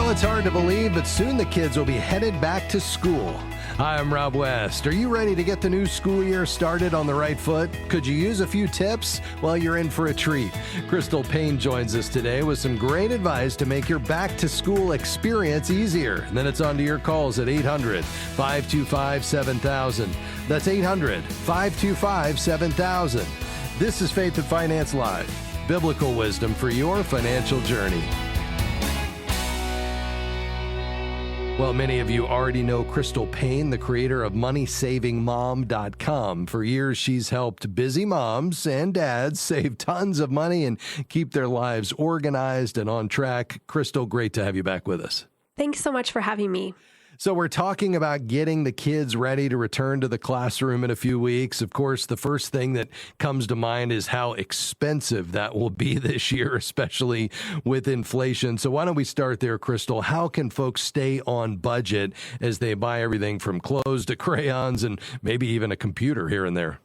Well, it's hard to believe, but soon the kids will be headed back to school. Hi, I'm Rob West. Are you ready to get the new school year started on the right foot? Could you use a few tips? Well, you're in for a treat. Crystal Payne joins us today with some great advice to make your back-to-school experience easier. And then it's on to your calls at 800-525-7000. That's 800-525-7000. This is Faith and Finance Live, biblical wisdom for your financial journey. Well, many of you already know Crystal Payne, the creator of MoneySavingMom.com. For years, she's helped busy moms and dads save tons of money and keep their lives organized and on track. Crystal, great to have you back with us. Thanks so much for having me. So we're talking about getting the kids ready to return to the classroom in a few weeks. Of course, the first thing that comes to mind is how expensive that will be this year, especially with inflation. So why don't we start there, Crystal? How can folks stay on budget as they buy everything from clothes to crayons and maybe even a computer here and there?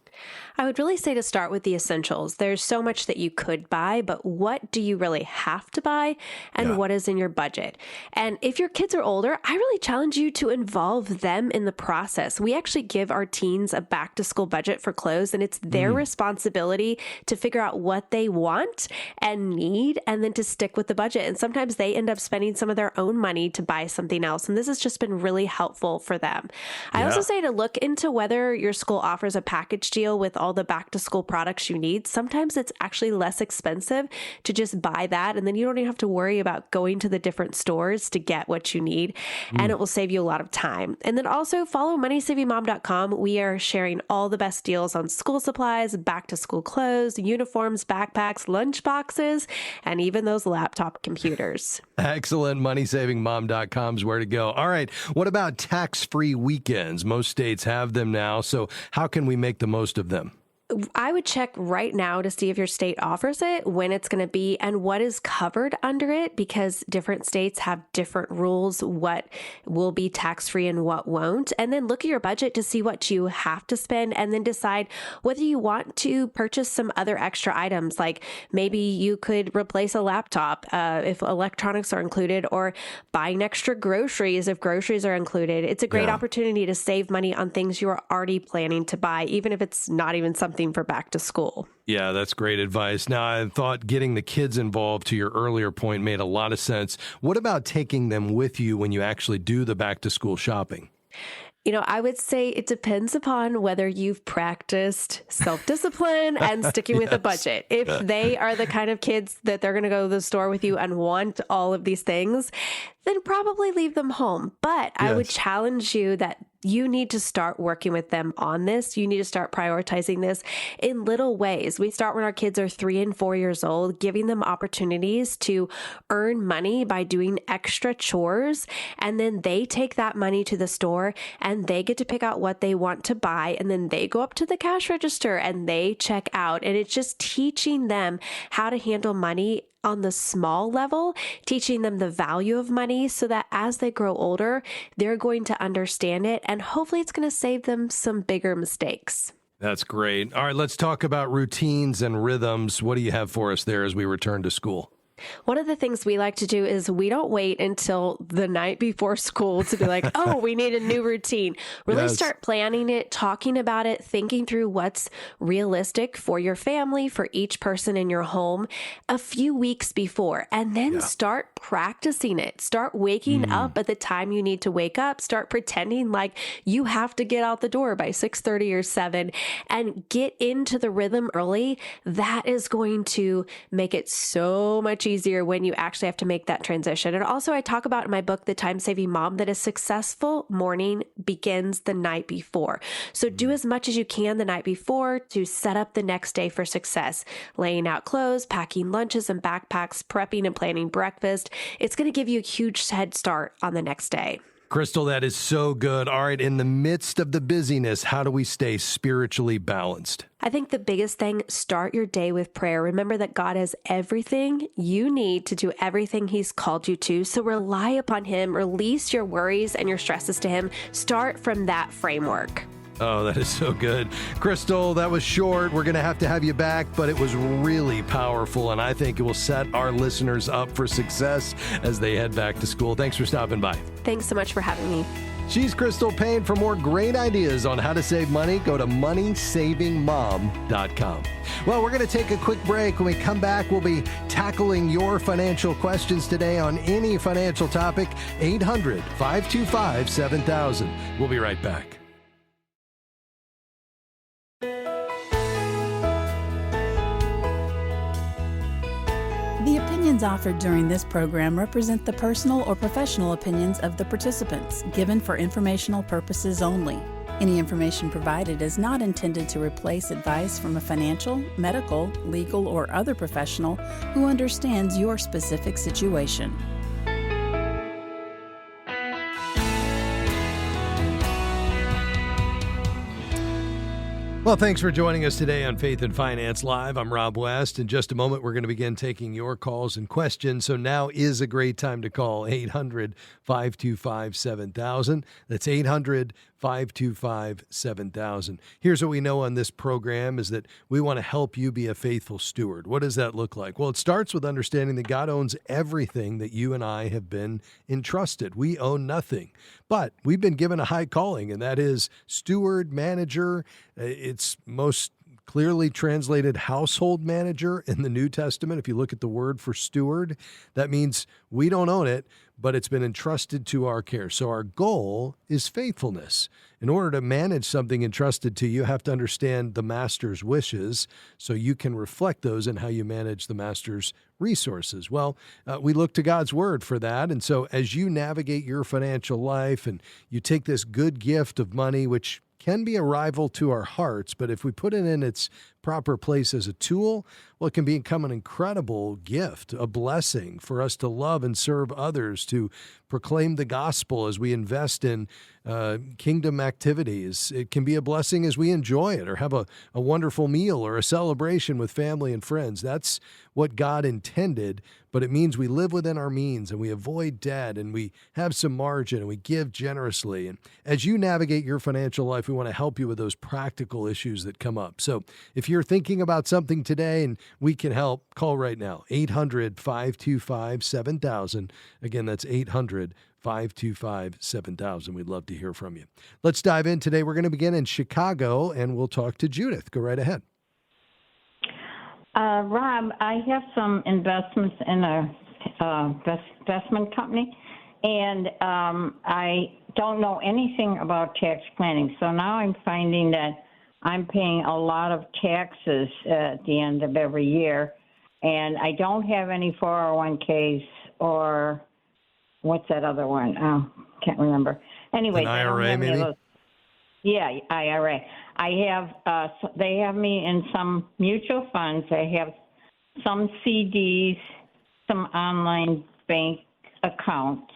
I would really say to start with the essentials. There's so much that you could buy, but what do you really have to buy and what is in your budget? And if your kids are older, I really challenge you to involve them in the process. We actually give our teens a back to school budget for clothes, and it's their responsibility to figure out what they want and need and then to stick with the budget. And sometimes they end up spending some of their own money to buy something else. And this has just been really helpful for them. I also say to look into whether your school offers a package deal with all the back to school products you need. Sometimes it's actually less expensive to just buy that. And then you don't even have to worry about going to the different stores to get what you need. And it will save you a lot of time. And then also follow MoneySavingMom.com. We are sharing all the best deals on school supplies, back to school clothes, uniforms, backpacks, lunch boxes, and even those laptop computers. Excellent. MoneySavingMom.com is where to go. All right. What about tax-free weekends? Most states have them now. So how can we make the most of them? I would check right now to see if your state offers it, when it's going to be, and what is covered under it, because different states have different rules, what will be tax-free and what won't. And then look at your budget to see what you have to spend and then decide whether you want to purchase some other extra items. Like maybe you could replace a laptop if electronics are included, or buying extra groceries if groceries are included. It's a great opportunity to save money on things you are already planning to buy, even if it's not even something for back to school. Yeah, that's great advice. Now, I thought getting the kids involved, to your earlier point, made a lot of sense. What about taking them with you when you actually do the back to school shopping? You know, I would say it depends upon whether you've practiced self-discipline and sticking with a budget. If they are the kind of kids that they're going to go to the store with you and want all of these things, then probably leave them home. But I would challenge you that you need to start working with them on this. You need to start prioritizing this in little ways. We start when our kids are 3 and 4 years old, giving them opportunities to earn money by doing extra chores. And then they take that money to the store and they get to pick out what they want to buy. And then they go up to the cash register and they check out. And it's just teaching them how to handle money on the small level, teaching them the value of money so that as they grow older, they're going to understand it. And hopefully it's going to save them some bigger mistakes. That's great. All right, let's talk about routines and rhythms. What do you have for us there as we return to school? One of the things we like to do is we don't wait until the night before school to be like, oh, we need a new routine. Really start planning it, talking about it, thinking through what's realistic for your family, for each person in your home a few weeks before, and then start practicing it. Start waking up at the time you need to wake up. Start pretending like you have to get out the door by 6:30 or 7 and get into the rhythm early. That is going to make it so much easier when you actually have to make that transition. And also I talk about in my book, The Time-Saving Mom, that a successful morning begins the night before. So do as much as you can the night before to set up the next day for success. Laying out clothes, packing lunches and backpacks, prepping and planning breakfast. It's going to give you a huge head start on the next day. Crystal, that is so good. All right, in the midst of the busyness, how do we stay spiritually balanced? I think the biggest thing, start your day with prayer. Remember that God has everything you need to do everything He's called you to. So rely upon Him, release your worries and your stresses to Him. Start from that framework. Oh, that is so good. Crystal, that was short. We're going to have you back, but it was really powerful, and I think it will set our listeners up for success as they head back to school. Thanks for stopping by. Thanks so much for having me. She's Crystal Payne. For more great ideas on how to save money, go to moneysavingmom.com. Well, we're going to take a quick break. When we come back, we'll be tackling your financial questions today on any financial topic. 800-525-7000. We'll be right back. The opinions offered during this program represent the personal or professional opinions of the participants, given for informational purposes only. Any information provided is not intended to replace advice from a financial, medical, legal, or other professional who understands your specific situation. Well, thanks for joining us today on Faith and Finance Live. I'm Rob West. In just a moment, we're going to begin taking your calls and questions. So now is a great time to call 800-525-7000. That's 800-525-7000. Here's what we know on this program is that we want to help you be a faithful steward. What does that look like? Well, it starts with understanding that God owns everything that you and I have been entrusted. We own nothing, but we've been given a high calling, and that is steward, manager. It's most clearly translated household manager in the New Testament. If you look at the word for steward, that means we don't own it, but it's been entrusted to our care. So our goal is faithfulness. In order to manage something entrusted to you, you have to understand the master's wishes so you can reflect those in how you manage the master's resources. Well, we look to God's word for that. And so as you navigate your financial life and you take this good gift of money, which can be a rival to our hearts, but if we put it in its proper place as a tool, well, it can become an incredible gift, a blessing for us to love and serve others, to proclaim the gospel as we invest in kingdom activities. It can be a blessing as we enjoy it or have a wonderful meal or a celebration with family and friends. That's what God intended, but it means we live within our means and we avoid debt and we have some margin and we give generously. And as you navigate your financial life, we want to help you with those practical issues that come up. So if you're thinking about something today and we can help, call right now, 800-525-7000. Again, that's 800-525-7000. We'd love to hear from you. Let's dive in today. We're going to begin in Chicago and we'll talk to Judith. Go right ahead. Rob, I have some investments in a investment company, and I don't know anything about tax planning. So now I'm finding that I'm paying a lot of taxes at the end of every year, and I don't have any 401ks or what's that other one? Oh, can't remember. Anyway, an IRA maybe? Yeah, IRA. I have, they have me in some mutual funds. I have some CDs, some online bank accounts,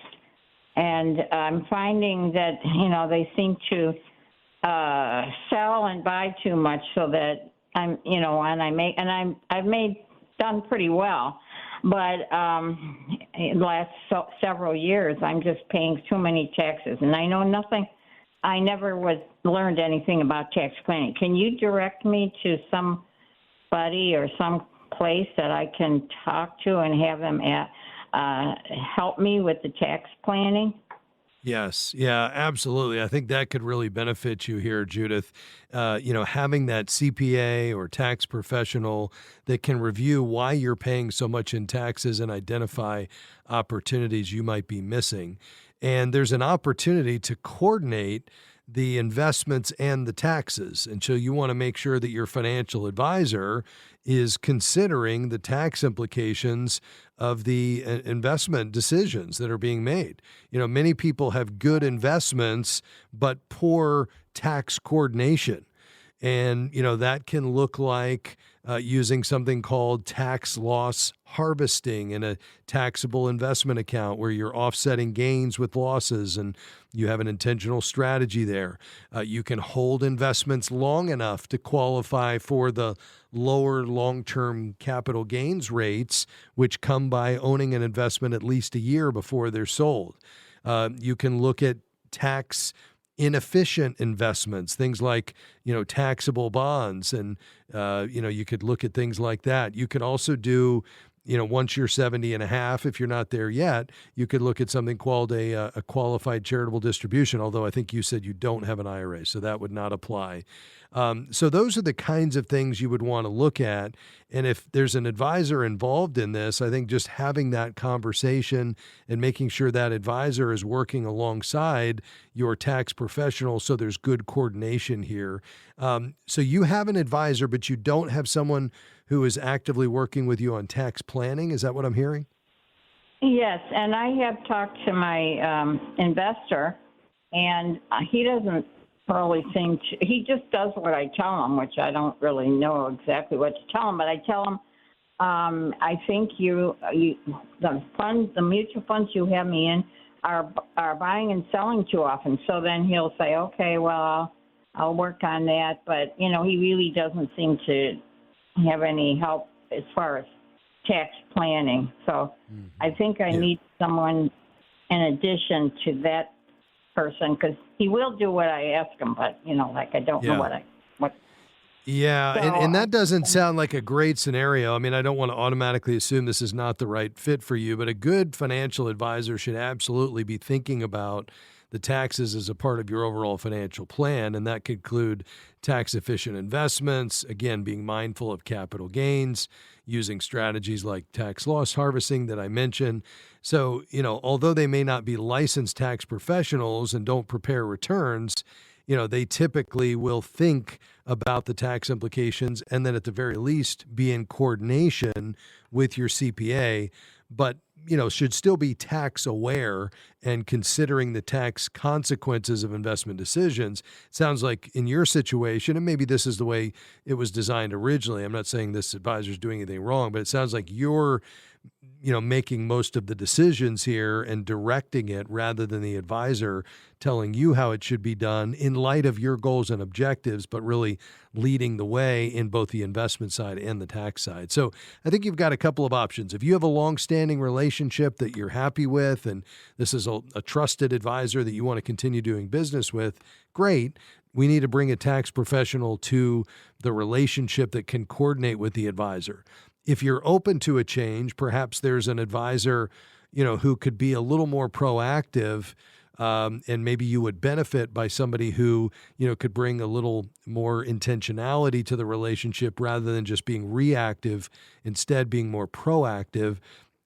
and I'm finding that, they seem to sell and buy too much so that I've done pretty well. But in the last several years, I'm just paying too many taxes, and I know nothing. I never learned anything about tax planning. Can you direct me to somebody or some place that I can talk to and have them help me with the tax planning? Yes. Yeah, absolutely. I think that could really benefit you here, Judith. Having that CPA or tax professional that can review why you're paying so much in taxes and identify opportunities you might be missing. And there's an opportunity to coordinate the investments and the taxes. And so you want to make sure that your financial advisor is considering the tax implications of the investment decisions that are being made. Many people have good investments, but poor tax coordination. And, that can look like using something called tax loss harvesting in a taxable investment account where you're offsetting gains with losses and you have an intentional strategy there. You can hold investments long enough to qualify for the lower long-term capital gains rates, which come by owning an investment at least a year before they're sold. You can look at tax inefficient investments, things like, taxable bonds. And, you could look at things like that. You could also do, once you're 70 and a half, if you're not there yet, you could look at something called a qualified charitable distribution, although I think you said you don't have an IRA, so that would not apply. So those are the kinds of things you would want to look at. And if there's an advisor involved in this, I think just having that conversation and making sure that advisor is working alongside your tax professional so there's good coordination here. So you have an advisor, but you don't have someone who is actively working with you on tax planning. Is that what I'm hearing? Yes, and I have talked to my investor, and he doesn't really seem to, he just does what I tell him, which I don't really know exactly what to tell him, but I tell him, I think the mutual funds you have me in are buying and selling too often. So then he'll say, okay, well, I'll work on that. But, he really doesn't seem to have any help as far as tax planning. So I think I need someone in addition to that person, because he will do what I ask him, but, I don't know what. Yeah, So, and that doesn't sound like a great scenario. I mean, I don't want to automatically assume this is not the right fit for you, but a good financial advisor should absolutely be thinking about the taxes as a part of your overall financial plan, and that could include tax-efficient investments, again, being mindful of capital gains, using strategies like tax loss harvesting that I mentioned. So, although they may not be licensed tax professionals and don't prepare returns, they typically will think about the tax implications and then at the very least be in coordination with your CPA, but should still be tax aware and considering the tax consequences of investment decisions. It sounds like in your situation, and maybe this is the way it was designed originally, I'm not saying this advisor is doing anything wrong, but it sounds like you're making most of the decisions here and directing it rather than the advisor telling you how it should be done in light of your goals and objectives, but really leading the way in both the investment side and the tax side. So I think you've got a couple of options. If you have a long-standing relationship that you're happy with, and this is a trusted advisor that you want to continue doing business with, great. We need to bring a tax professional to the relationship that can coordinate with the advisor. If you're open to a change, perhaps there's an advisor, who could be a little more proactive, and maybe you would benefit by somebody who, could bring a little more intentionality to the relationship rather than just being reactive, instead being more proactive.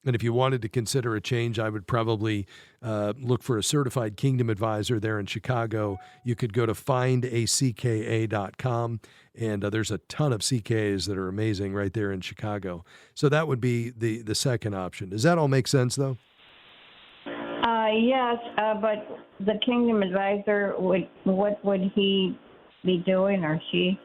And if you wanted to consider a change, I would probably look for a certified Kingdom advisor there in Chicago. You could go to findacka.com, and there's a ton of CKAs that are amazing right there in Chicago. So that would be the second option. Does that all make sense, though? Yes, but the Kingdom advisor, what would he be doing, or she?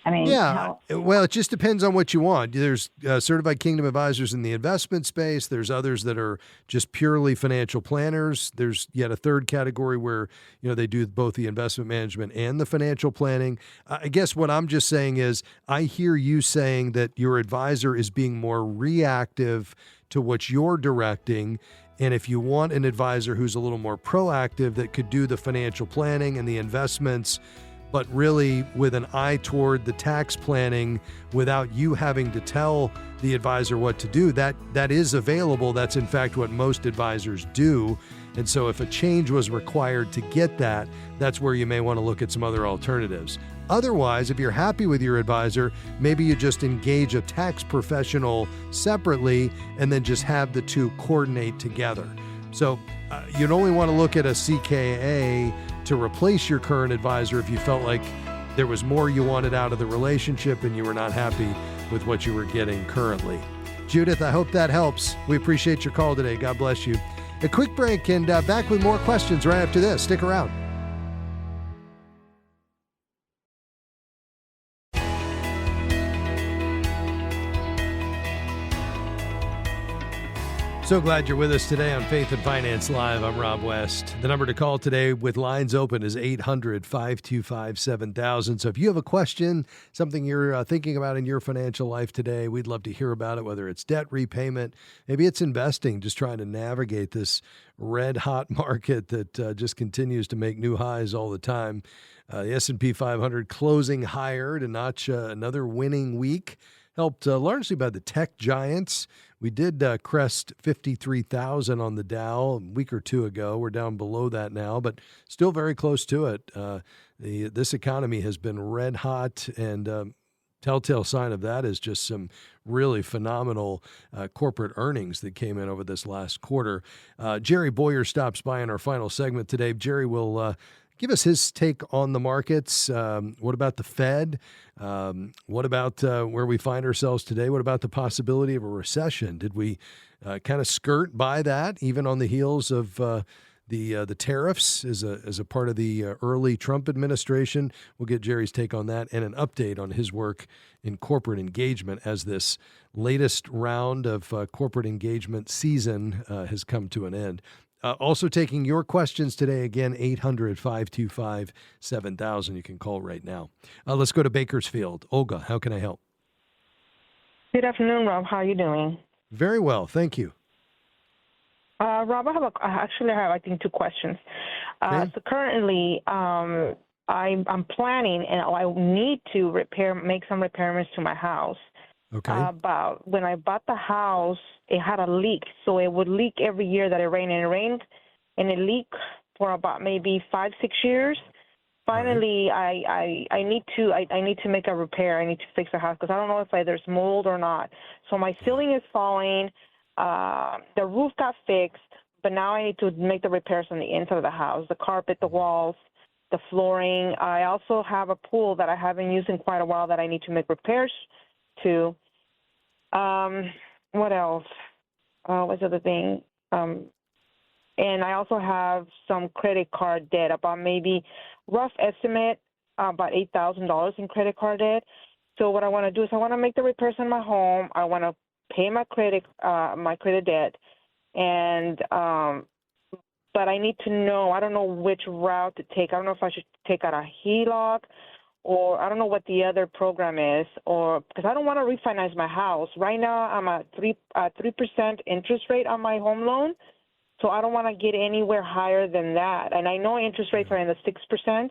I mean, well, it just depends on what you want. There's certified Kingdom advisors in the investment space. There's others that are just purely financial planners. There's yet a third category where, they do both the investment management and the financial planning. I guess what I'm just saying is I hear you saying that your advisor is being more reactive to what you're directing. And if you want an advisor who's a little more proactive that could do the financial planning and the investments, but really with an eye toward the tax planning without you having to tell the advisor what to do, that is available. That's in fact what most advisors do. And so if a change was required to get that, that's where you may want to look at some other alternatives. Otherwise, if you're happy with your advisor, maybe you just engage a tax professional separately and then just have the two coordinate together. So you'd only want to look at a CKA to replace your current advisor if you felt like there was more you wanted out of the relationship and you were not happy with what you were getting currently. Judith, I hope that helps. We appreciate your call today. God bless you. A quick break and back with more questions right after this. Stick around. So glad you're with us today on Faith and Finance Live. I'm Rob West. The number to call today with lines open is 800-525-7000. So if you have a question, something you're thinking about in your financial life today, we'd love to hear about it, whether it's debt repayment, maybe it's investing, just trying to navigate this red-hot market that just continues to make new highs all the time. The S&P 500 closing higher to notch another winning week, helped largely by the tech giants. We did crest 53,000 on the Dow a week or two ago. We're down below that now, but still very close to it. This economy has been red hot, and telltale sign of that is just some really phenomenal corporate earnings that came in over this last quarter. Jerry Boyer stops by in our final segment today. Jerry will give us his take on the markets. What about the Fed? What about where we find ourselves today? What about the possibility of a recession? Did we kind of skirt by that, even on the heels of the tariffs as a part of the early Trump administration? We'll get Jerry's take on that and an update on his work in corporate engagement as this latest round of corporate engagement season has come to an end. Also taking your questions today, again, 800-525-7000. You can call right now. Let's go to Bakersfield. Olga, how can I help? Good afternoon, Rob. How are you doing? Very well, thank you. Rob, I have, two questions. Okay. So currently, I'm planning, and I need to make some repairs to my house. Okay. But when I bought the house, it had a leak, so it would leak every year that it rained, and it leaked for about maybe 5-6 years. Finally, right. I need to make a repair. I need to fix the house because I don't know if there's mold or not. So my ceiling is falling. The roof got fixed, but now I need to make the repairs on the inside of the house: the carpet, the walls, the flooring. I also have a pool that I haven't used in quite a while that I need to make repairs to. What else? What's the other thing? And I also have some credit card debt, about maybe rough estimate, about $8,000 in credit card debt. So what I want to do is I want to make the repairs on my home. I want to pay my credit debt, and but I need to know. I don't know which route to take. I don't know if I should take out a HELOC, or I don't know what the other program is, or because I don't want to refinance my house. Right now, I'm at 3% interest rate on my home loan, so I don't want to get anywhere higher than that. And I know interest rates are in the 6%,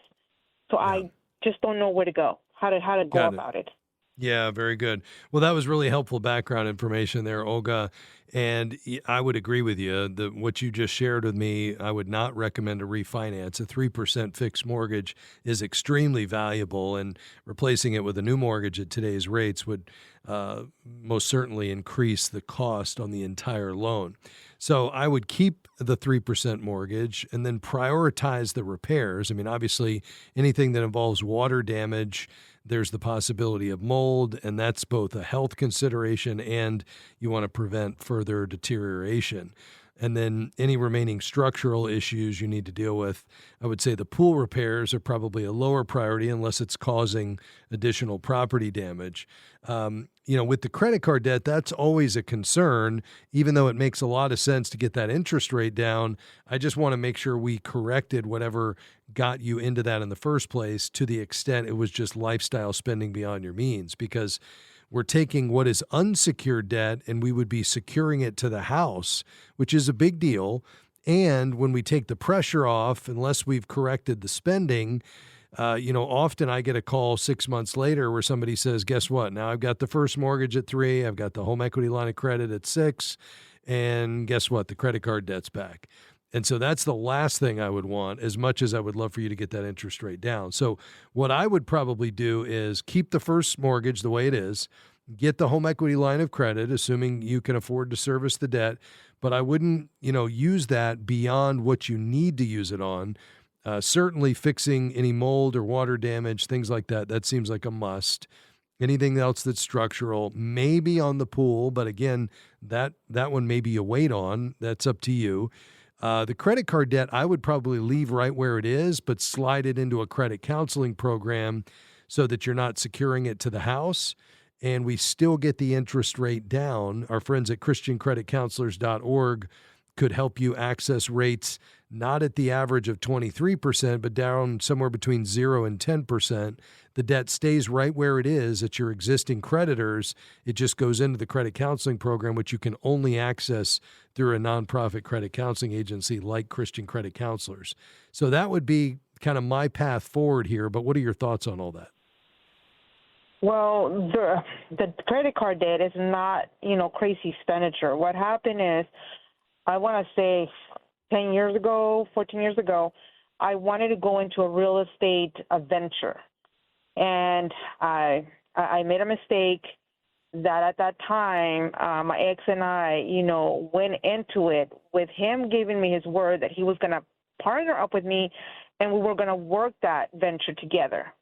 so I just don't know where to go, how to go about it. Yeah, very good. Well, that was really helpful background information there, Olga. And I would agree with you. What you just shared with me, I would not recommend a refinance. A 3% fixed mortgage is extremely valuable, and replacing it with a new mortgage at today's rates would most certainly increase the cost on the entire loan. So I would keep the 3% mortgage and then prioritize the repairs. I mean, obviously, anything that involves water damage, there's the possibility of mold, and that's both a health consideration and you want to prevent further deterioration. And then any remaining structural issues you need to deal with, I would say the pool repairs are probably a lower priority unless it's causing additional property damage. With the credit card debt, that's always a concern, even though it makes a lot of sense to get that interest rate down. I just want to make sure we corrected whatever got you into that in the first place, to the extent it was just lifestyle spending beyond your means, because we're taking what is unsecured debt and we would be securing it to the house, which is a big deal. And when we take the pressure off, unless we've corrected the spending, often I get a call 6 months later where somebody says, guess what? Now I've got the first mortgage at 3, I've got the home equity line of credit at 6, and guess what? The credit card debt's back. And so that's the last thing I would want, as much as I would love for you to get that interest rate down. So what I would probably do is keep the first mortgage the way it is, get the home equity line of credit, assuming you can afford to service the debt, but I wouldn't, use that beyond what you need to use it on. Certainly fixing any mold or water damage, things like that, that seems like a must. Anything else that's structural, maybe on the pool, but again, that one may be a wait on. That's up to you. The credit card debt, I would probably leave right where it is, but slide it into a credit counseling program so that you're not securing it to the house. and we still get the interest rate down, our friends at christiancreditcounselors.org could help you access rates not at the average of 23%, but down somewhere between 0 and 10%. The debt stays right where it is at your existing creditors. It just goes into the credit counseling program, which you can only access through a nonprofit credit counseling agency like Christian Credit Counselors. So that would be kind of my path forward here. But what are your thoughts on all that? Well, the credit card debt is not, crazy expenditure. What happened is, I want to say 10 years ago, 14 years ago, I wanted to go into a real estate venture. And I made a mistake that at that time, my ex and I, went into it with him giving me his word that he was going to partner up with me and we were going to work that venture together.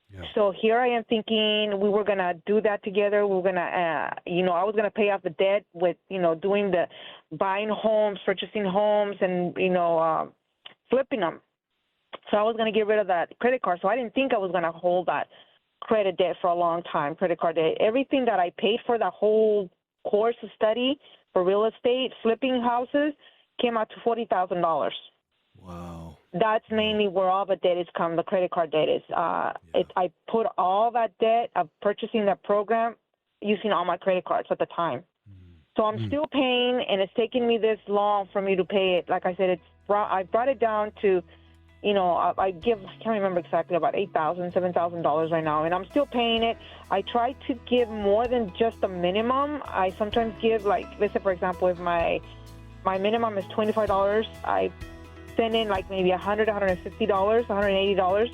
Yeah. So here I am thinking we were going to do that together. We were going to, I was going to pay off the debt with, doing the buying homes, purchasing homes, and, flipping them. So I was going to get rid of that credit card. So I didn't think I was going to hold that credit debt for a long time, credit card debt. Everything that I paid for the whole course of study for real estate, flipping houses, came out to $40,000. Wow. That's mainly where all the debt is come, the credit card debt is. I put all that debt of purchasing that program using all my credit cards at the time. So I'm still paying, and it's taking me this long for me to pay it. Like I said, I brought it down to, I can't remember exactly, about $8,000, $7,000 right now, and I'm still paying it. I try to give more than just the minimum. I sometimes give, let's say, for example, if my minimum is $25, I send in maybe $100, $150, $180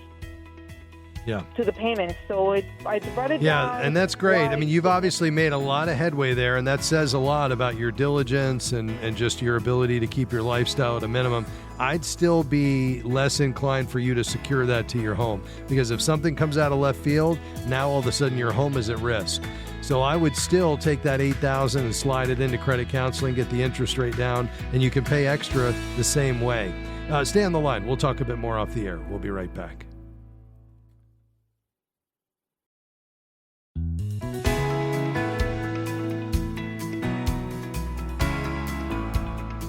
to the payment. So I brought it down. Yeah, and that's great. I mean, you've obviously made a lot of headway there, and that says a lot about your diligence and just your ability to keep your lifestyle at a minimum. I'd still be less inclined for you to secure that to your home, because if something comes out of left field, now all of a sudden your home is at risk. So I would still take that $8,000 and slide it into credit counseling, get the interest rate down, and you can pay extra the same way. Stay on the line. We'll talk a bit more off the air. We'll be right back.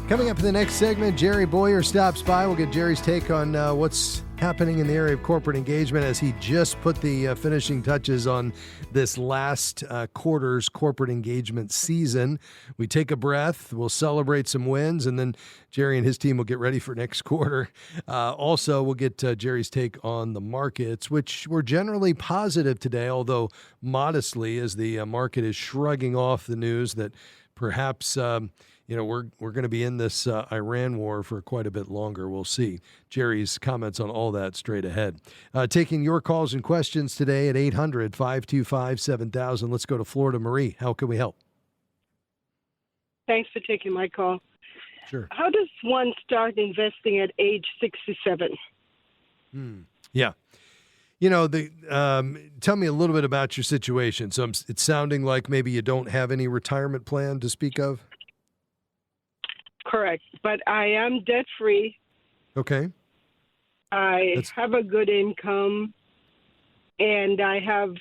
Coming up in the next segment, Jerry Boyer stops by. We'll get Jerry's take on what's happening in the area of corporate engagement as he just put the finishing touches on this last quarter's corporate engagement season. We take a breath, we'll celebrate some wins, and then Jerry and his team will get ready for next quarter. Also, we'll get Jerry's take on the markets, which were generally positive today, although modestly, as the market is shrugging off the news that perhaps we're going to be in this Iran war for quite a bit longer. We'll see. Jerry's comments on all that straight ahead. Taking your calls and questions today at 800-525-7000. Let's go to Florida. Marie, how can we help? Thanks for taking my call. Sure. How does one start investing at age 67? Yeah. Tell me a little bit about your situation. So it's sounding like maybe you don't have any retirement plan to speak of? Correct, but I am debt-free. Okay. I have a good income, and I have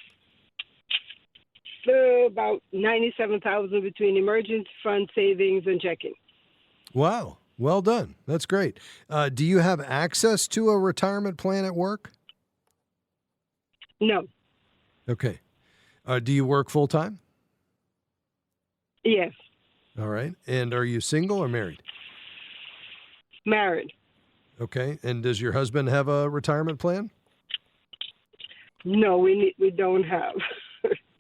about $97,000 between emergency fund, savings, and checking. Wow, well done. That's great. Do you have access to a retirement plan at work? No. Okay. Do you work full-time? Yes. All right. And are you single or married? Married. Okay. And does your husband have a retirement plan? No, we don't have.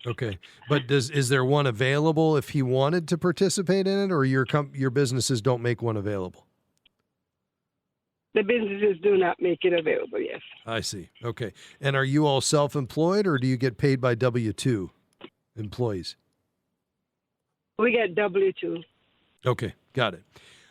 Okay. But is there one available if he wanted to participate in it, or your businesses don't make one available? The businesses do not make it available, yes. I see. Okay. And are you all self-employed, or do you get paid by W-2 employees? We get W-2. Okay, got it.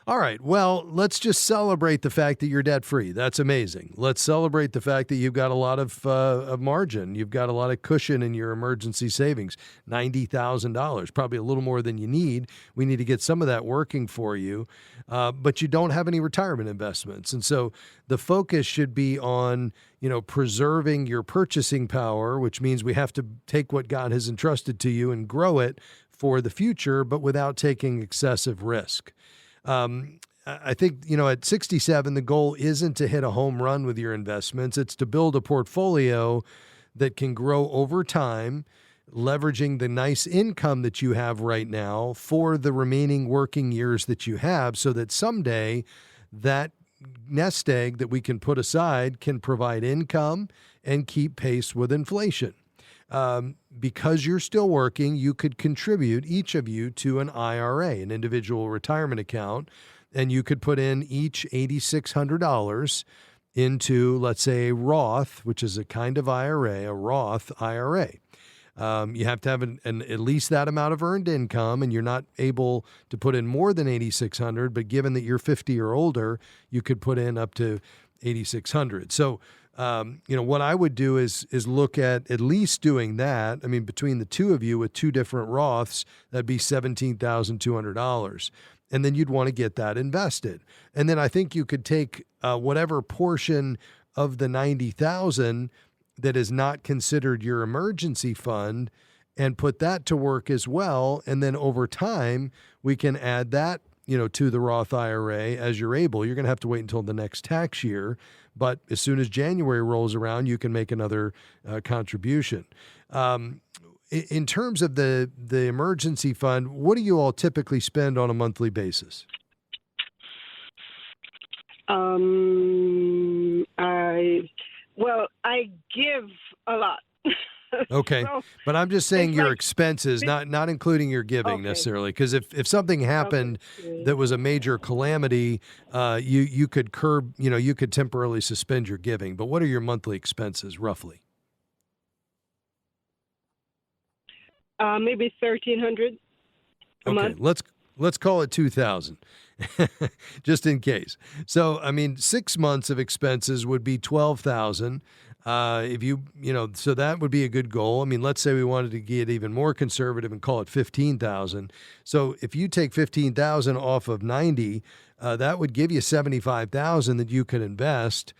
All right. Well, let's just celebrate the fact that you're debt free. That's amazing. Let's celebrate the fact that you've got a lot of margin. You've got a lot of cushion in your emergency savings. $90,000, probably a little more than you need. We need to get some of that working for you, but you don't have any retirement investments, and so the focus should be on preserving your purchasing power, which means we have to take what God has entrusted to you and grow it for the future, but without taking excessive risk. I think, at 67, the goal isn't to hit a home run with your investments. It's to build a portfolio that can grow over time, leveraging the nice income that you have right now for the remaining working years that you have, so that someday that nest egg that we can put aside can provide income and keep pace with inflation. Because you're still working, you could contribute, each of you, to an IRA, an individual retirement account, and you could put in each $8,600 into, let's say, a Roth, which is a kind of IRA, a Roth IRA. You have to have at least that amount of earned income, and you're not able to put in more than $8,600, but given that you're 50 or older, you could put in up to $8,600. So, what I would do is look at least doing that. I mean, between the two of you with two different Roths, that'd be $17,200. And then you'd want to get that invested. And then I think you could take whatever portion of the $90,000 that is not considered your emergency fund and put that to work as well. And then over time, we can add that, to the Roth IRA as you're able. You're going to have to wait until the next tax year. But as soon as January rolls around, you can make another contribution. In terms of the emergency fund, what do you all typically spend on a monthly basis? I give a lot. Okay, So but I'm just saying your like expenses, not including your giving necessarily, because if something happened that was a major calamity, you could curb, you could temporarily suspend your giving. But what are your monthly expenses roughly? maybe $1,300 a month. Let's call it 2,000, just in case. So, I mean, 6 months of expenses would be 12,000. So that would be a good goal. I mean, let's say we wanted to get even more conservative and call it 15,000. So if you take 15,000 off of 90, that would give you 75,000 that you could invest,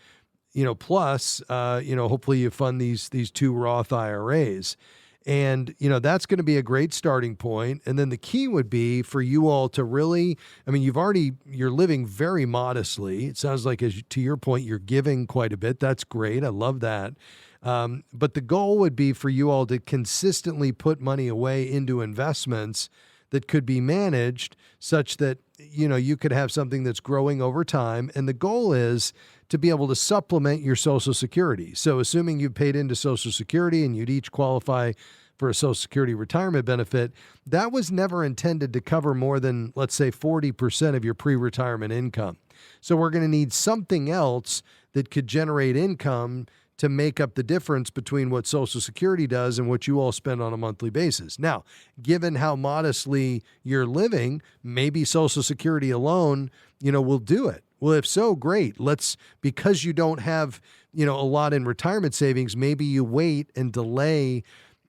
plus, hopefully you fund these two Roth IRAs. And, that's going to be a great starting point. And then the key would be for you all to really, I mean, you're living very modestly. It sounds like, to your point, you're giving quite a bit. That's great. I love that. But the goal would be for you all to consistently put money away into investments that could be managed such that, you could have something that's growing over time. And the goal is to be able to supplement your Social Security. So assuming you've paid into Social Security and you'd each qualify for a Social Security retirement benefit, that was never intended to cover more than, let's say, 40% of your pre-retirement income. So we're going to need something else that could generate income to make up the difference between what Social Security does and what you all spend on a monthly basis. Now, given how modestly you're living, maybe Social Security alone, will do it. Well, if so, great. Because you don't have, a lot in retirement savings, maybe you wait and delay,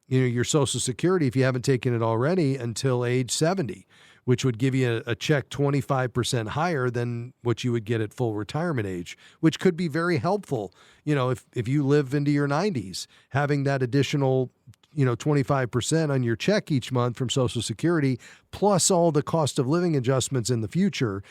your Social Security, if you haven't taken it already, until age 70, which would give you a check 25% higher than what you would get at full retirement age, which could be very helpful. If you live into your 90s, having that additional, 25% on your check each month from Social Security, plus all the cost of living adjustments in the future,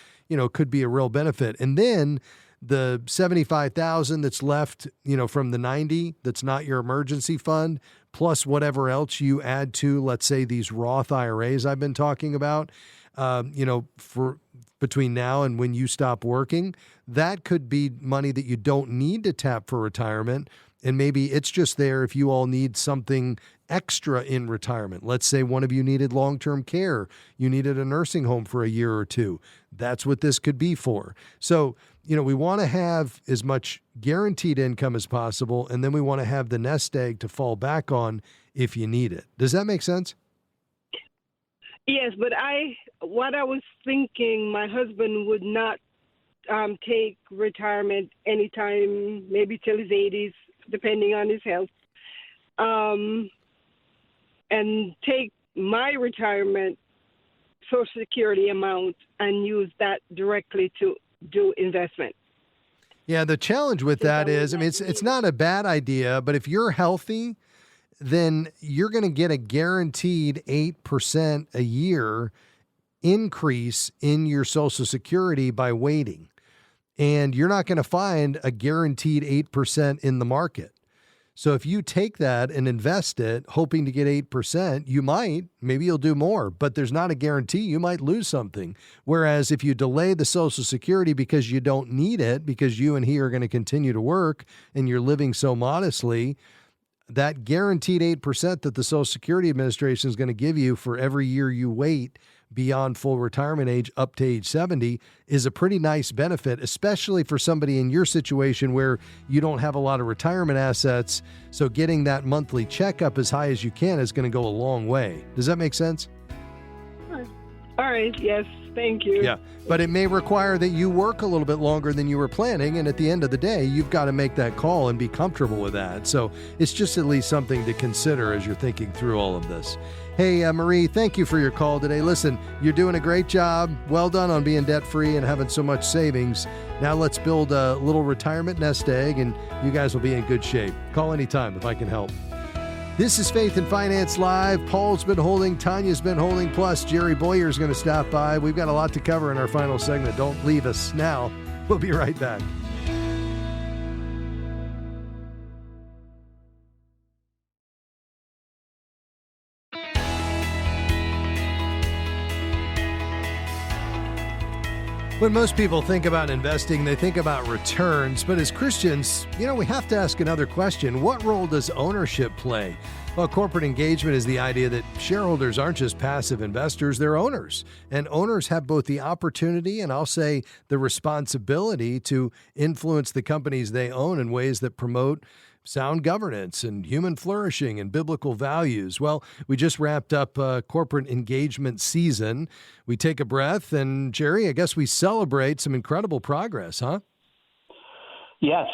could be a real benefit. And then the 75,000 that's left, from the 90, that's not your emergency fund, plus whatever else you add to, let's say, these Roth IRAs I've been talking about, for between now and when you stop working, that could be money that you don't need to tap for retirement. And maybe it's just there if you all need something extra in retirement. Let's say one of you needed long-term care. You needed a nursing home for a year or two. That's what this could be for. So, we want to have as much guaranteed income as possible, and then we want to have the nest egg to fall back on if you need it. Does that make sense? Yes, but what I was thinking, my husband would not take retirement anytime, maybe till his 80s, depending on his health, and take my retirement Social Security amount and use that directly to do investment. Yeah, the challenge with that is, I mean, it's not a bad idea, but if you're healthy, then you're going to get a guaranteed 8% a year increase in your Social Security by waiting. And you're not going to find a guaranteed 8% in the market. So if you take that and invest it, hoping to get 8%, maybe you'll do more, but there's not a guarantee. You might lose something. Whereas if you delay the Social Security because you don't need it, because you and he are going to continue to work and you're living so modestly, that guaranteed 8% that the Social Security Administration is going to give you for every year you wait beyond full retirement age up to age 70 is a pretty nice benefit, especially for somebody in your situation where you don't have a lot of retirement assets. So getting that monthly checkup as high as you can is going to go a long way. Does that make sense? All right. Yes. Thank you. Yeah. But it may require that you work a little bit longer than you were planning. And at the end of the day, you've got to make that call and be comfortable with that. So it's just at least something to consider as you're thinking through all of this. Hey, Marie, thank you for your call today. Listen, you're doing a great job. Well done on being debt-free and having so much savings. Now let's build a little retirement nest egg, and you guys will be in good shape. Call anytime if I can help. This is Faith and Finance Live. Paul's been holding, Tanya's been holding, plus Jerry Boyer's going to stop by. We've got a lot to cover in our final segment. Don't leave us now. We'll be right back. When most people think about investing, they think about returns. But as Christians, we have to ask another question. What role does ownership play? Well, corporate engagement is the idea that shareholders aren't just passive investors, they're owners. And owners have both the opportunity and I'll say the responsibility to influence the companies they own in ways that promote sound governance and human flourishing and biblical values. Well, we just wrapped up corporate engagement season. We take a breath, and Jerry, I guess we celebrate some incredible progress, huh? Yes,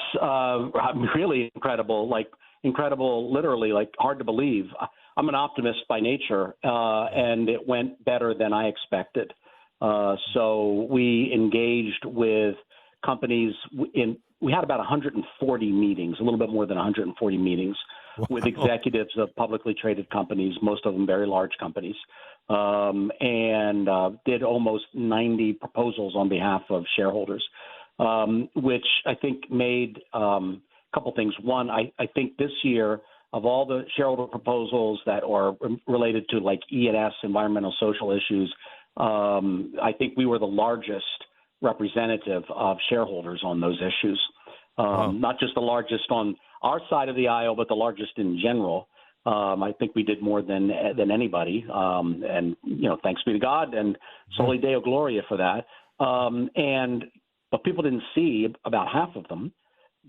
really incredible, incredible, literally, hard to believe. I'm an optimist by nature, and it went better than I expected. So we engaged with companies we had about 140 meetings, a little bit more than 140 meetings with executives of publicly traded companies, most of them very large companies, and did almost 90 proposals on behalf of shareholders, which I think made a couple things. One, I think this year, of all the shareholder proposals that are related to E&S, environmental, social issues, I think we were the largest representative of shareholders on those issues. Not just the largest on our side of the aisle, but the largest in general. I think we did more than anybody. And, thanks be to God and Soli Deo Gloria for that. But people didn't see about half of them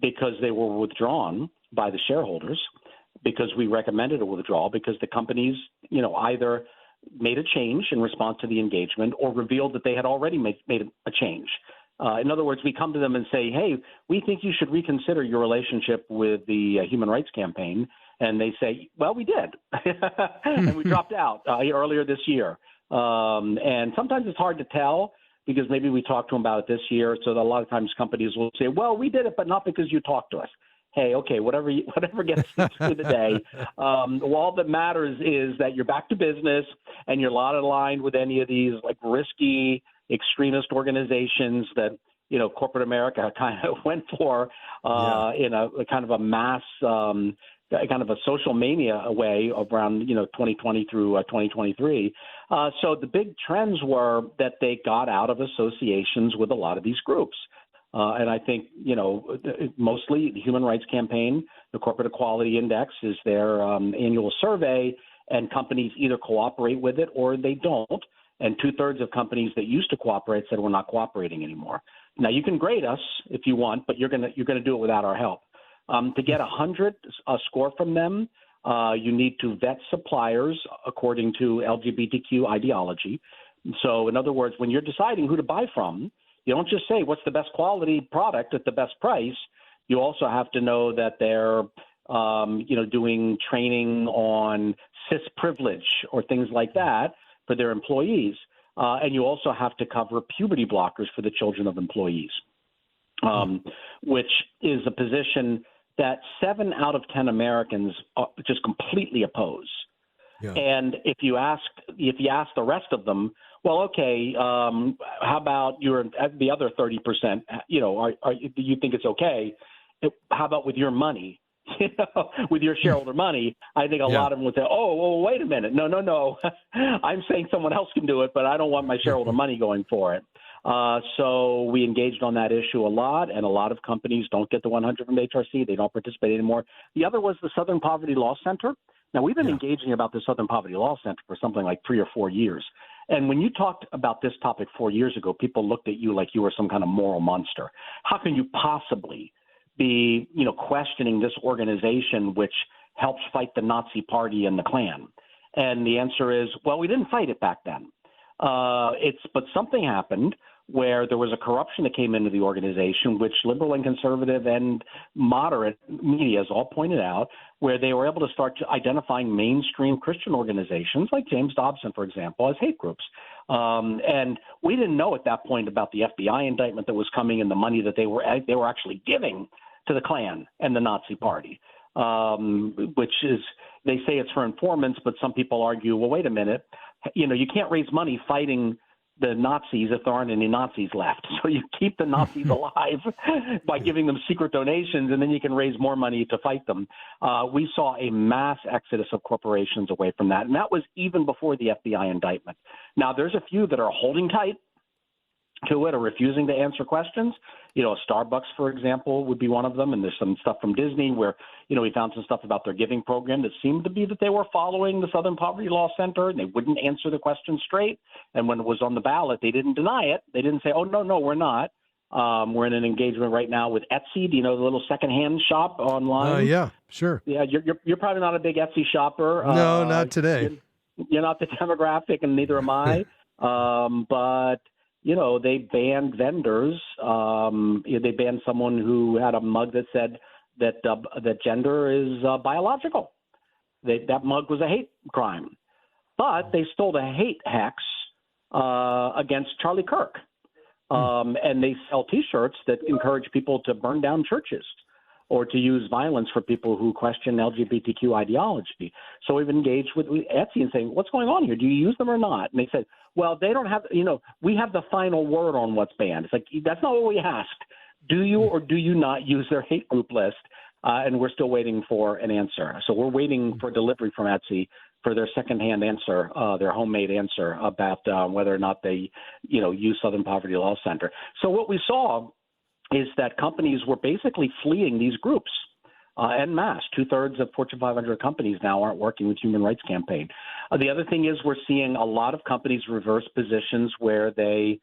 because they were withdrawn by the shareholders, because we recommended a withdrawal, because the companies, either made a change in response to the engagement or revealed that they had already made a change. In other words, we come to them and say, hey, we think you should reconsider your relationship with the Human Rights Campaign. And they say, well, we did. And we dropped out earlier this year. And sometimes it's hard to tell because maybe we talked to them about it this year. So that a lot of times companies will say, well, we did it, but not because you talked to us. Hey, okay, whatever gets through the day. All that matters is that you're back to business and you're not aligned with any of these risky extremist organizations that corporate America kind of went for in a kind of a mass kind of a social mania way around 2020 through 2023. So the big trends were that they got out of associations with a lot of these groups. And I think, mostly the Human Rights Campaign, the Corporate Equality Index is their annual survey, and companies either cooperate with it or they don't. And 2/3 of companies that used to cooperate said we're not cooperating anymore. Now, you can grade us if you want, but you're gonna do it without our help. To get 100 score from them, You need to vet suppliers according to LGBTQ ideology. So, in other words, when you're deciding who to buy from, you don't just say what's the best quality product at the best price. You also have to know that they're, doing training on cis privilege or things like that for their employees. And you also have to cover puberty blockers for the children of employees, which is a position that 7 out of 10 Americans just completely oppose. Yeah. And if you ask the rest of them, well, okay, how about the other 30%? Do you think it's okay? How about with your money? With your shareholder money, I think a lot of them would say, oh, wait a minute. No. I'm saying someone else can do it, but I don't want my shareholder money going for it. So we engaged on that issue a lot, and a lot of companies don't get the 100 from HRC. They don't participate anymore. The other was the Southern Poverty Law Center. Now, we've been engaging about the Southern Poverty Law Center for something like 3 or 4 years. And when you talked about this topic 4 years ago, people looked at you like you were some kind of moral monster. How can you possibly be, questioning this organization which helps fight the Nazi Party and the Klan? And the answer is, well, we didn't fight it back then. But something happened where there was a corruption that came into the organization, which liberal and conservative and moderate media has all pointed out, where they were able to start identifying mainstream Christian organizations like James Dobson, for example, as hate groups. And we didn't know at that point about the FBI indictment that was coming and the money that they were actually giving to the Klan and the Nazi Party, which is, they say it's for informants, but some people argue, well, wait a minute, you can't raise money fighting the Nazis if there aren't any Nazis left. So you keep the Nazis alive by giving them secret donations, and then you can raise more money to fight them. We saw a mass exodus of corporations away from that, and that was even before the FBI indictment. Now, there's a few that are holding tight to it or refusing to answer questions. Starbucks, for example, would be one of them. And there's some stuff from Disney where, we found some stuff about their giving program that seemed to be that they were following the Southern Poverty Law Center and they wouldn't answer the question straight. And when it was on the ballot, they didn't deny it. They didn't say, oh, no, we're not. We're in an engagement right now with Etsy. Do you know the little secondhand shop online? Yeah, sure. Yeah, you're probably not a big Etsy shopper. No, not today. You're not the demographic, and neither am I. But they banned vendors. They banned someone who had a mug that said that gender is biological. That mug was a hate crime. But they stole the hate hex against Charlie Kirk. And they sell T-shirts that encourage people to burn down churches or to use violence for people who question LGBTQ ideology. So we've engaged with Etsy and saying, what's going on here? Do you use them or not? And they said, well, they don't have, we have the final word on what's banned. It's like, that's not what we asked. Do you or do you not use their hate group list? And we're still waiting for an answer. So we're waiting for delivery from Etsy for their secondhand answer, their homemade answer about whether or not they, use Southern Poverty Law Center. So what we saw is that companies were basically fleeing these groups en masse. 2/3 of Fortune 500 companies now aren't working with Human Rights Campaign. The other thing is we're seeing a lot of companies reverse positions where they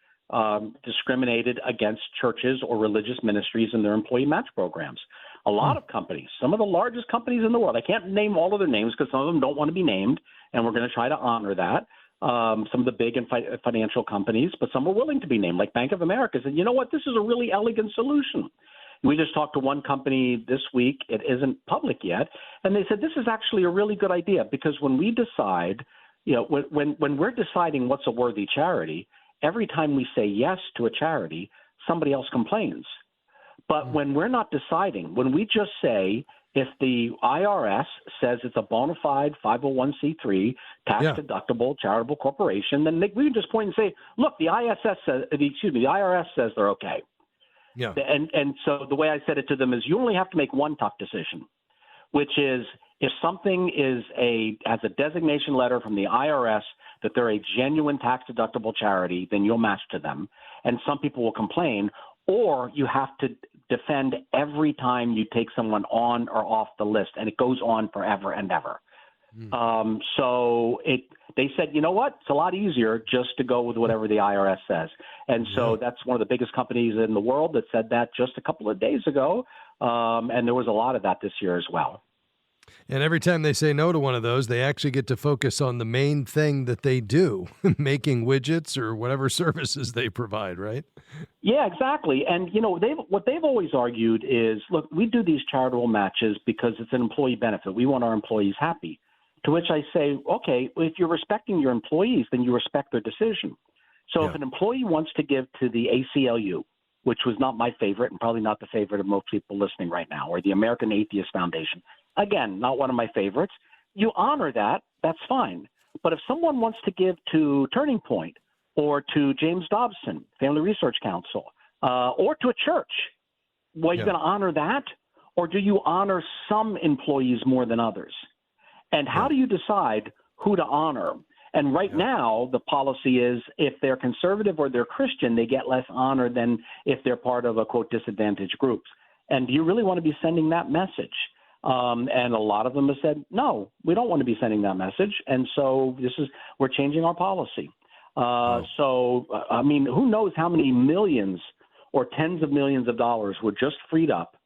discriminated against churches or religious ministries in their employee match programs. A lot of companies, some of the largest companies in the world, I can't name all of their names because some of them don't want to be named, and we're going to try to honor that. Some of the big and financial companies, but some are willing to be named, like Bank of America said, you know what, this is a really elegant solution. We just talked to one company this week, it isn't public yet, and they said this is actually a really good idea because when we decide, when we're deciding what's a worthy charity, every time we say yes to a charity, somebody else complains. But when we're not deciding, when we just say, if the IRS says it's a bona fide 501c3 tax-deductible charitable corporation, then we can just point and say, look, the IRS says they're okay. Yeah. And so the way I said it to them is you only have to make one tough decision, which is if something has a designation letter from the IRS that they're a genuine tax-deductible charity, then you'll match to them. And some people will complain, or you have to defend every time you take someone on or off the list, and it goes on forever and ever. So they said, you know what? It's a lot easier just to go with whatever the IRS says. And so that's one of the biggest companies in the world that said that just a couple of days ago. And there was a lot of that this year as well. And every time they say no to one of those, they actually get to focus on the main thing that they do, making widgets or whatever services they provide, right? Yeah, exactly. And, what they've always argued is, look, we do these charitable matches because it's an employee benefit. We want our employees happy. To which I say, okay, if you're respecting your employees, then you respect their decision. So if an employee wants to give to the ACLU, which was not my favorite and probably not the favorite of most people listening right now, or the American Atheist Foundation, again, not one of my favorites, you honor that, that's fine. But if someone wants to give to Turning Point or to James Dobson, Family Research Council, or to a church, well, you're going to honor that? Or do you honor some employees more than others? And how do you decide who to honor? And right now, the policy is if they're conservative or they're Christian, they get less honor than if they're part of a, quote, disadvantaged groups. And do you really want to be sending that message? And a lot of them have said, no, we don't want to be sending that message. And so we're changing our policy. Who knows how many millions or tens of millions of dollars were just freed up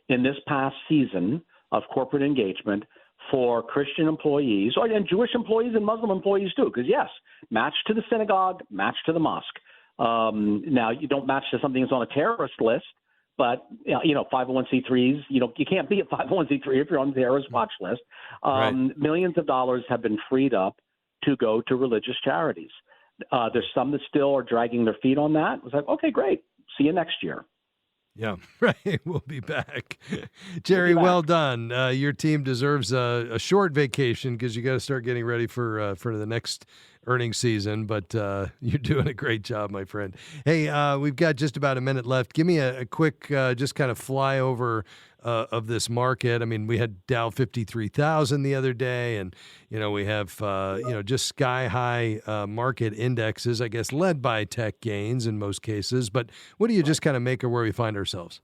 in this past season of corporate engagement for Christian employees, and Jewish employees and Muslim employees too, because yes, match to the synagogue, match to the mosque. Now, you don't match to something that's on a terrorist list, but 501c3s, you can't be a 501c3 if you're on the terrorist watch list. Millions of dollars have been freed up to go to religious charities. There's some that still are dragging their feet on that. It's like, okay, great. See you next year. Yeah, right. We'll be back. Jerry, well done. Your team deserves a short vacation because you got to start getting ready for the next earnings season, but you're doing a great job, my friend. Hey, we've got just about a minute left. Give me a quick just kind of flyover of this market. I mean, we had Dow 53,000 the other day, and, we have, just sky-high market indexes, I guess, led by tech gains in most cases. But what do you just kind of make of where we find ourselves?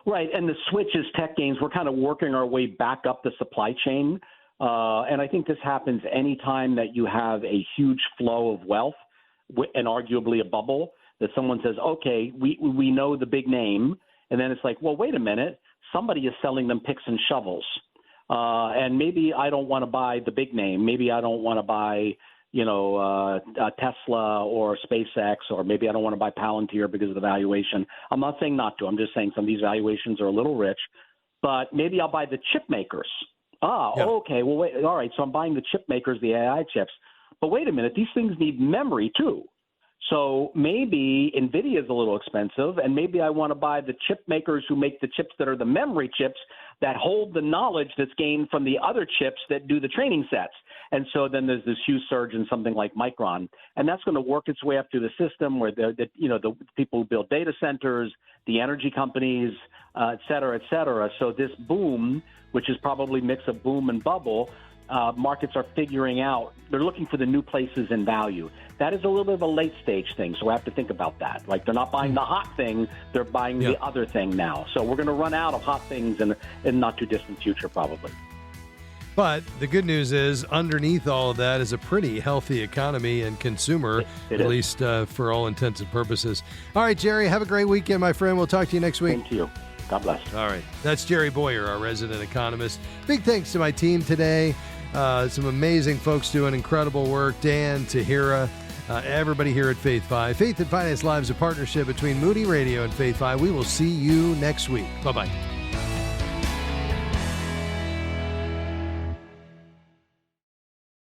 Right, and the switch is tech gains. We're kind of working our way back up the supply chain. And I think this happens anytime that you have a huge flow of wealth and arguably a bubble that someone says, okay, we know the big name. And then it's like, well, wait a minute. Somebody is selling them picks and shovels. And maybe I don't want to buy the big name. Maybe I don't want to buy, Tesla or SpaceX, or maybe I don't want to buy Palantir because of the valuation. I'm not saying not to. I'm just saying some of these valuations are a little rich. But maybe I'll buy the chip makers. Okay. Well, wait. All right. So I'm buying the chip makers, the AI chips. But wait a minute. These things need memory too. So maybe NVIDIA is a little expensive, and maybe I want to buy the chip makers who make the chips that are the memory chips that hold the knowledge that's gained from the other chips that do the training sets. And so then there's this huge surge in something like Micron, and that's going to work its way up through the system where the people who build data centers, the energy companies, et cetera, et cetera. So this boom, which is probably a mix of boom and bubble, markets are figuring out, they're looking for the new places in value. That is a little bit of a late stage thing, so we have to think about that. Like, they're not buying the hot thing, they're buying the other thing now. So we're going to run out of hot things in not too distant future, probably. But the good news is, underneath all of that is a pretty healthy economy and consumer, at least for all intents and purposes. All right, Jerry, have a great weekend, my friend. We'll talk to you next week. Same to you. God bless. All right. That's Jerry Boyer, our resident economist. Big thanks to my team today. Some amazing folks doing incredible work. Dan, Tahira, everybody here at Faith 5. Faith and Finance Live is a partnership between Moody Radio and Faith 5. We will see you next week. Bye-bye.